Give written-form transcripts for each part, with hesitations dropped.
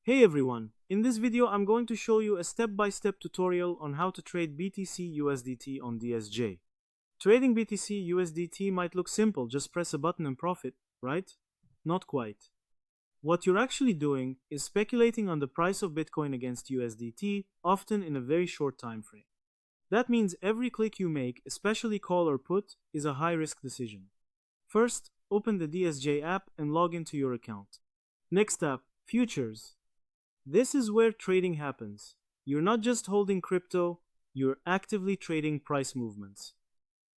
Hey everyone, in this video I'm going to show you a step-by-step tutorial on how to trade BTC USDT on DSJ. Trading BTC USDT might look simple, just press a button and profit, right? Not quite. What you're actually doing is speculating on the price of Bitcoin against USDT, often in a very short time frame. That means every click you make, especially call or put, is a high-risk decision. First, open the DSJ app and log into your account. Next up, futures. This is where trading happens. You're not just holding crypto, you're actively trading price movements.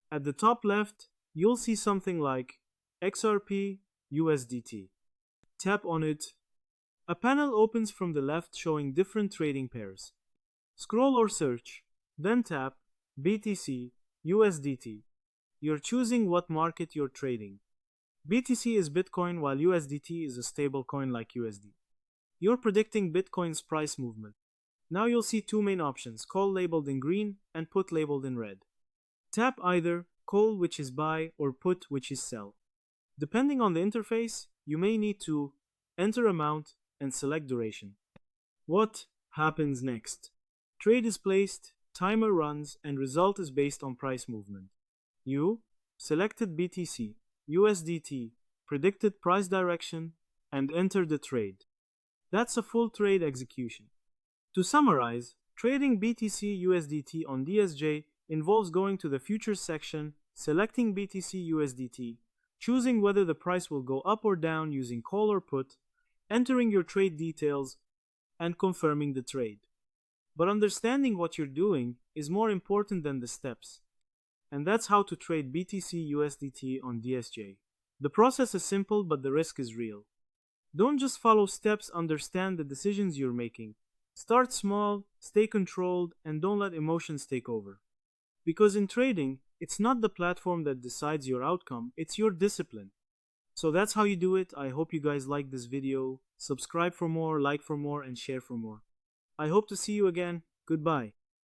At the top left, you'll see something like XRP USDT. Tap on it. A panel opens from the left showing different trading pairs. Scroll or search, then tap BTC USDT. You're choosing what market you're trading. BTC is Bitcoin while USDT is a stable coin like USD. You're predicting Bitcoin's price movement. Now you'll see two main options, call labeled in green and put labeled in red. Tap either call, which is buy, or put, which is sell. Depending on the interface, you may need to enter amount and select duration. What happens next? Trade is placed, timer runs, and result is based on price movement. You selected BTC, USDT, predicted price direction, and entered the trade. That's a full trade execution. To summarize, trading BTC USDT on DSJ involves going to the futures section, selecting BTC USDT, choosing whether the price will go up or down using call or put, entering your trade details, and confirming the trade. But understanding what you're doing is more important than the steps. And that's how to trade BTC USDT on DSJ. The process is simple, but the risk is real. Don't just follow steps, understand the decisions you're making. Start small, stay controlled, and don't let emotions take over. Because in trading, it's not the platform that decides your outcome, it's your discipline. So that's how you do it. I hope you guys liked this video. Subscribe for more, like for more, and share for more. I hope to see you again. Goodbye.